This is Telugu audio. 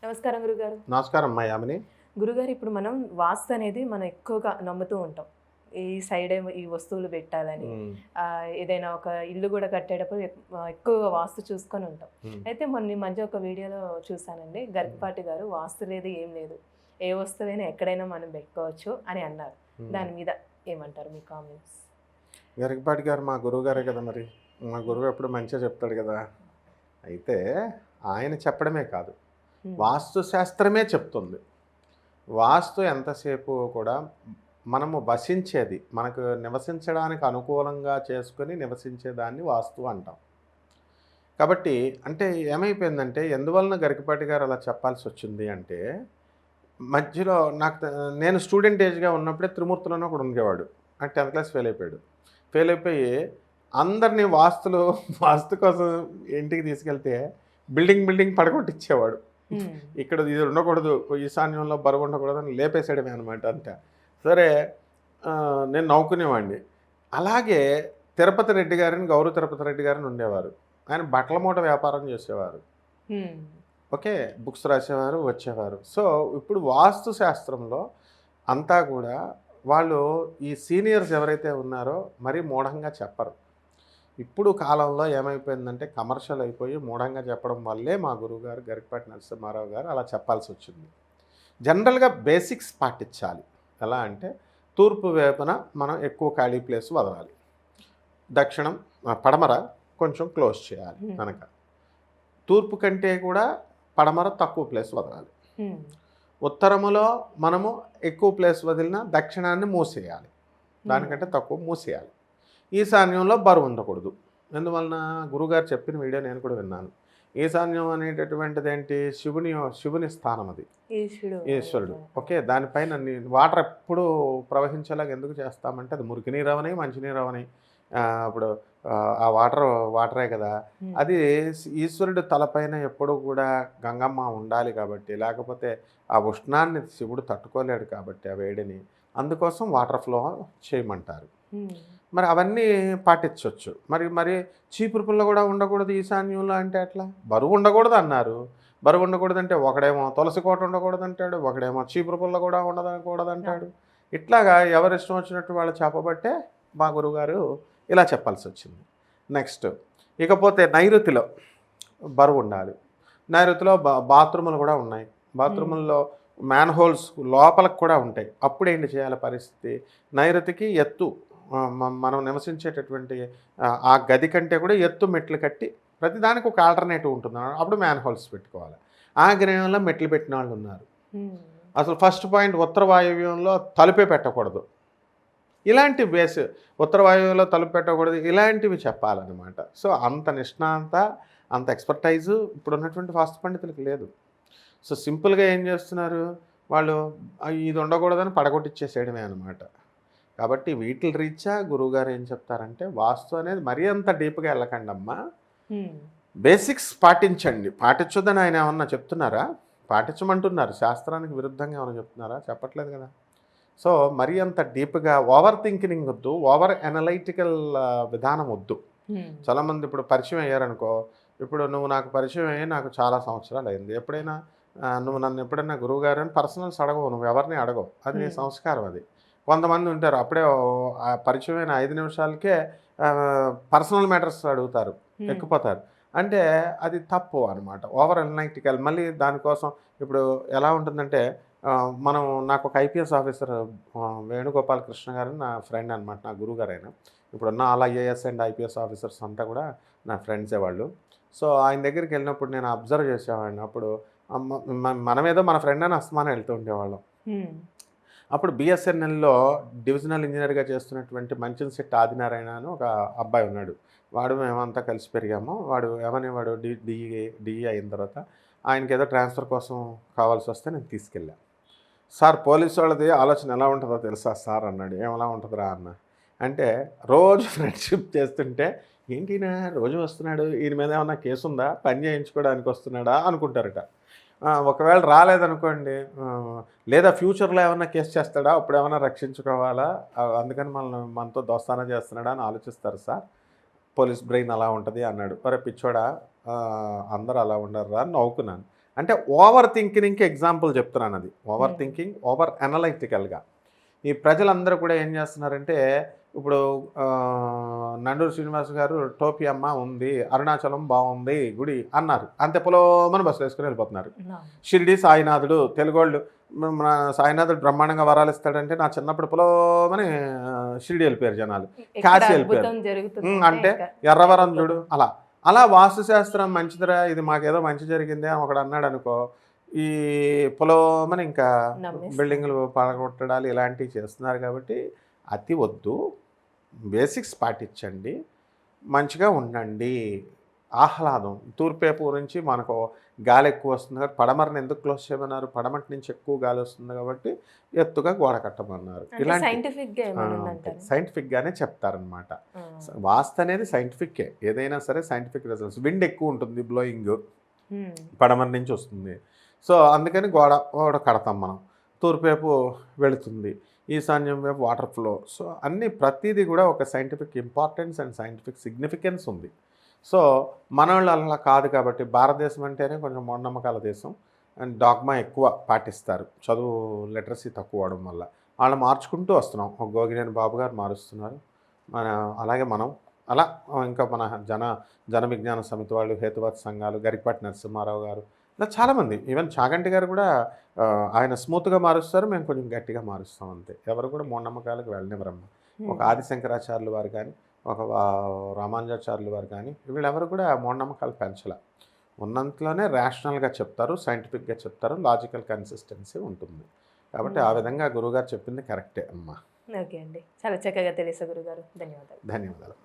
నమస్కారం గురుగారు. నమస్కారం అమ్మా యామిని. గురుగారు, ఇప్పుడు మనం వాస్తు అనేది మనం ఎక్కువగా నమ్ముతూ ఉంటాం. ఈ సైడే ఈ వస్తువులు పెట్టాలని. హ్మ్. ఏదైనా ఒక ఇల్లు గూడా కట్టేటప్పుడు ఎక్కువగా వాస్తు చూసుకొని ఉంటాం. హ్మ్. అయితే మొన్న ఈ మధ్య ఒక వీడియోలో చూసానండి. హ్మ్. గరికపాటి గారు వాస్తు లేదు, ఏం లేదు. ఏ వస్తువైనా ఎక్కడైనా మనం పెట్టుకోవచ్చు అని అన్నారు. హ్మ్. దాని మీద ఏమంటారు మీ కామెంట్స్? గరికపాటి గారు మా గురువుగారే కదా మరి. మా గురువు ఎప్పుడు మంచిగా చెప్తాడు కదా! అయితే ఆయన చెప్పడమే కాదు, హ్మ్. వాస్తు శాస్త్రమే చెప్తుంది. వాస్తు ఎంతసేపు కూడా మనము వసించేది, మనకు నివసించడానికి అనుకూలంగా చేసుకొని నివసించేదాన్ని వాస్తు అంటాం. కాబట్టి అంటే ఏమైపోయిందంటే, ఎందువలన గరికపాటి గారు అలా చెప్పాల్సొచ్చింది అంటే, మధ్యలో నేను స్టూడెంట్ ఏజ్‌గా ఉన్నప్పుడే త్రిమూర్తులని ఒకడు ఉండేవాడు. నాకు 10థ్ క్లాస్ ఫెయిల్ అయిపోయాడు. ఫెయిల్ అయిపోయి అందరిని వాస్తు కోసం ఇంటికి తీసుకెళ్తే బిల్డింగ్ పడగొట్టిచ్చేవాడు. హ్మ్. ఇక్కడ ఇది ఉండకూడదు, ఈశాన్యంలో బరువు ఉండకూడదని లేపేసాడమే అనమాట అంతా. సరే, నేను నవ్వుకునేవాడిని. అలాగే తిరుపతి రెడ్డి గారని, గౌరవ తిరుపతి రెడ్డి గారని ఉండేవారు. ఆయన బట్టల మూట వ్యాపారం చేసేవారు. హ్మ్. ఓకే. బుక్స్ రాసేవారు, వచ్చేవారు. సో, ఇప్పుడు వాస్తు శాస్త్రంలో అంతా గూడా వాళ్ళు ఈ సీనియర్స్ ఎవరైతే ఉన్నారో మరీ మూఢంగా చెప్పరు. ఇప్పుడు కాలంలో ఏమైపోయిందంటే కమర్షియల్ అయిపోయి మూఢంగా చెప్పడం వల్లే మా గురువుగారు గరికపాటి నరసింహారావు గారు అలా చెప్పాల్సొచ్చింది. జనరల్‌గా బేసిక్స్ పాటించాలి. ఎలా అంటే తూర్పు వైపున మనం ఎక్కువ ఖాళీ ప్లేస్ వదలాలి. దక్షిణం పడమర కొంచెం క్లోజ్ చేయాలి హ్మ్. వెనక. తూర్పు కంటే కూడా పడమర తక్కువ ప్లేస్ వదలాలి. హ్మ్. ఉత్తరములో మనము ఎక్కువ ప్లేస్ వదిలినా దక్షిణాన్ని మూసేయాలి. హ్మ్. దానికంటే తక్కువ మూసేయాలి. ఈశాన్యంలో బరువు ఉండకూడదు. ఎందువలన గురువుగారు చెప్పిన వీడియో నేను కూడా విన్నాను. ఈశాన్యం అనేటటువంటిదేంటి, శివుని స్థానం అది. ఈశుడు ఈశ్వరుడు. ఓకే. దానిపైన వాటర్ ఎప్పుడూ ప్రవహించేలాగా ఎందుకు చేస్తామంటే అది మురికి నీరవని, మంచి నీరవని. ఇప్పుడు ఆ వాటరే కదా! హ్మ్. అది ఈశ్వరుడు తలపైన ఎప్పుడూ కూడా గంగమ్మ ఉండాలి కాబట్టి, లేకపోతే ఆ ఉష్ణాన్ని శివుడు తట్టుకోలేడు కాబట్టి ఆ వేడిని. అందుకోసం వాటర్ ఫ్లో చేయమంటారు. హ్మ్. మరి అవన్నీ పాటించొచ్చు. మరి చీపురు పుల్ల గూడా ఉండకూడదు ఈశాన్యంలో అంటే ఎట్లా? బరువు ఉండకూడదన్నారు. బరువు ఉండకూడదంటే ఒకడేమో తులసి కోట ఉండకూడదంటాడు. ఒకడేమో చీపురు పుల్ల కూడా ఉండకూడదంటాడు. అవును. ఇట్లాగా ఎవరిష్టం వచ్చినట్టు వాళ్ళు చెప్పబట్టే మా గురువుగారు ఇలా చెప్పాల్సొచ్చింది. నెక్స్ట్ ఇకపోతే నైరుతిలో బరువుండాలి. నైరుతిలో బాత్రూములు గూడా ఉన్నాయి. హ్మ్. బాత్రూముల్లో మ్యాన్‌హోల్స్ లోపలికి కూడా ఉంటాయి. అప్పుడేంటి చేయాలి పరిస్థితి? నైరుతికి ఎత్తు, మనం నివసించేటటువంటి ఆ గది కంటే కూడా ఎత్తు మెట్లు కట్టి ప్రతిదానికి ఒక ఆల్టర్‌నేటివ్ ఉంటుంది. అప్పుడు మ్యాన్‌హోల్స్ పెట్టుకోవాలి. ఆగ్నేయంలో మెట్లు పెట్టినోళ్ళున్నారు. హ్మ్. అసలు ఫస్ట్ పాయింట్ ఉత్తర వాయువ్యంలో తలుపే పెట్టకూడదు. ఇలాంటి ఉత్తర వాయువ్యంలో తలుపు పెట్టకూడదు. ఇలాంటివి చెప్పాలనమాట. సో, అంత నిష్ణాంత, అంత ఎక్స్‌పర్టైజు ఇప్పుడున్నటువంటి వాస్తు పండితులకి లేదు. సో, సింపుల్‌గా ఏం చేస్తున్నారు, వాళ్ళు ఇది ఉండకూడదని పడగొట్టిచ్చేసేయడమే అనమాట. కాబట్టి వీటిల రీత్యా గురువుగారు ఏం చెప్తారంటే, వాస్తు అనేది మరీ అంత డీప్‌గా ఎళ్ళకండమ్మా. హ్మ్. బేసిక్స్ పాటించండి. పాటించొద్దని ఆయన ఏమన్నా చెప్తున్నారా? పాటించమంటున్నారు. శాస్త్రానికి విరుద్ధంగా ఏమన్నా చెప్తున్నారా? చెప్పట్లేదు కదా! సో, మరీ అంత డీప్‌గా ఓవర్ థింకింగ్ వద్దు. ఓవర్ అనలైటికల్ విధానం వద్దు. హ్మ్. చాలామంది ఇప్పుడు పరిచయం అయ్యారనుకో, ఇప్పుడు నువ్వు నాకు పరిచయం అయ్యి నాకు చాలా సంవత్సరాలయింది. ఎప్పుడైనా నువ్వు నన్ను ఎప్పుడైనా గురువుగారు అని పర్సనల్స్ అడగవు. నువ్వెవరిని అడగవు. అది నీ హ్మ్. సంస్కారం అది. కొంతమంది ఉంటారు అప్పుడే పరిచయమైన 5 నిమిషాలకే పర్సనల్ మ్యాటర్స్ అడుగుతారు. హ్మ్. ఎక్కిపోతారు. అంటే అది తప్పు అనమాట. ఓవర్ అనలైటికల్ మళ్ళీ దానికోసం ఇప్పుడు ఎలా ఉంటుందంటే నాకొక ఐపీఎస్ ఆఫీసర్ వేణుగోపాల్ కృష్ణ గారని నా ఫ్రెండ్ అనమాట. నా గురువుగారాయన. ఇప్పుడున్న all IAS and IPS officers అంతా కూడా నా ఫ్రెండ్సే వాళ్ళు. సో, ఆయన దగ్గరికెళ్ళినప్పుడు నేను అబ్జర్వ్ చేసేవాడిని. అప్పుడు మనమేదో మన ఫ్రెండ్ అని అస్తమానం వెళ్తూ ఉండేవాళ్ళం. హ్మ్. అప్పుడు బిఎస్ఎన్ఎల్‌లో డివిజనల్ ఇంజినీర్‌గా చేస్తున్నటువంటి మంచినశెట్టి ఆదినారాయణ అని ఒక అబ్బాయి ఉన్నాడు. మేమంతా కలిసి పెరిగాము. వాడు డీఈ అయిన తర్వాత ఆయనకేదో ట్రాన్స్‌ఫర్ కోసం కావాల్సొస్తే నేను తీసుకెళ్ళా. సార్ పోలీసోళ్ళది ఆలోచన ఎలా ఉంటదో తెలుసా సార్ అన్నాడు. ఏమలా ఉంటదిరా అన్న. అంటే రోజు ఫ్రెండ్‌షిప్ చేస్తుంటే ఏంటీయన రోజు వస్తున్నాడు, ఈయన మీద ఏమన్నా కేసుందా? పని చేయించుకోవడానికి వస్తున్నాడా అనుకుంటారట. ఒకవేళ రాలేదనుకోండి, లేదా ఫ్యూచర్‌లో ఏమన్నా కేస్ చేస్తాడా? అప్పుడేమన్నా రక్షించుకోవాలా? అందుకని మనతో దోస్తానా చేస్తున్నాడా అని ఆలోచిస్తారు సార్. పోలీస్ బ్రెయిన్ అలా ఉంటది అన్నాడు. ఒరేయ్ పిచ్చోడా! అందరూ అలా ఉండరురా అని నవ్వుకున్నాను. అంటే ఓవర్ థింకింగ్కి ఎగ్జాంపుల్ చెప్తున్నాను. అది ఓవర్ Hmm. థింకింగ్, ఓవర్ అనలైటికల్గా ఈ ప్రజలందరూ కూడా ఏం చేస్తున్నారంటే, ఇప్పుడు నండూరు శ్రీనివాస్ గారు టోపీ అమ్మ ఉంది, అరుణాచలం బాగుంది గుడి అన్నారు, అంతే పొలోమని బస్సులు వేసుకుని వెళ్ళిపోతున్నారు. No. షిరిడి సాయినాథుడు తెలుగోళ్ళు మన సాయినాథుడు బ్రహ్మాండంగా వరాలు ఇస్తాడంటే నా చిన్నప్పుడు పొలోమని షిరిడి వెళ్ళిపోయారు జనాలు, ఎక్కడ కాశీ వెళ్ళిపోయారు. అద్భుతం జరుగుతుంది అంటే ఇంకా ఎర్రవరం చూడు అలా అలా వాస్తుశాస్త్రం మంచిదిరా, ఇది మాకేదో మంచి జరిగింది అని ఒకడు అన్నాడు అనుకో, ఈ పొలోమని ఇంకా నమ్మేస్తారు. బిల్డింగ్లు పడగొట్టడాలు ఇలాంటివి చేస్తున్నారు. కాబట్టి అతి వద్దు, బేసిక్స్ పాటించండి, మంచిగా ఉండండి. ఆహ్లాదం తూర్పేపు నుంచి మనకు గాలి ఎక్కువ వస్తుంది కాబట్టి పడమరని ఎందుకు క్లోజ్ చేయమన్నారు, పడమటి నుంచి ఎక్కువ గాలి వస్తుంది కాబట్టి ఎత్తుగా గోడ కట్టమన్నారు. అంటే ఇలాంటి సైంటిఫిక్ గా ఏమైనా ఉందంటారా? సైంటిఫిక్గానే చెప్తారనమాట. ఆ. వాస్తు అనేది సైంటిఫిక్కే, ఏదైనా సరే సైంటిఫిక్ రిజల్ట్స్. విండ్ ఎక్కువ ఉంటుంది, బ్లోయింగ్ Hmm. పడమర నుంచి వస్తుంది. సో అందుకని గోడ కడతాం మనం. తూర్పువైపు వెళుతుంది, ఈశాన్యం వైపు వాటర్ ఫ్లో. సో అన్నీ ప్రతిదీ కూడా ఒక scientific importance and scientific significance ఉంది. సో మన వాళ్ళు అలా కాదు కాబట్టి, భారతదేశం అంటేనే కొంచెం మూఢనమ్మకాల దేశం అండ్ డాగ్మా ఎక్కువ పాటిస్తారు, చదువు లిటరసీ తక్కువ అవడం వల్ల. వాళ్ళు మార్చుకుంటూ వస్తున్నాం. ఒక గోగినేని బాబు గారు మారుస్తున్నారు, అలాగే మనం అలా ఇంకా మన జన విజ్ఞాన సమితి వాళ్ళు, హేతువాద సంఘాలు, గరికపాటి నరసింహారావు గారు, ఇలా చాలామంది, ఈవెన్ చాగంటి గారు కూడా ఆయన స్మూత్గా మారుస్తారు, మేము కొంచెం గట్టిగా మారుస్తాం అంతే. ఎవరు కూడా మూఢనమ్మకాలకు వెళ్ళనివ్వరమ్మ. ఒక ఆదిశంకరాచార్యులు వారు కానీ, ఒక రామానుజాచార్యులు వారు కానీ, వీళ్ళెవరు కూడా మూఢనమ్మకాలు పెంచలే. ఉన్నంతలోనే రేషనల్గా చెప్తారు, సైంటిఫిక్గా చెప్తారు, లాజికల్ కన్సిస్టెన్సీ ఉంటుంది. కాబట్టి ఆ విధంగా గురువుగారు చెప్పింది కరెక్టే అమ్మా. ఓకే అండి, చాలా చక్కగా తెలియదు గురుగారు, ధన్యవాదాలు. ధన్యవాదాలు.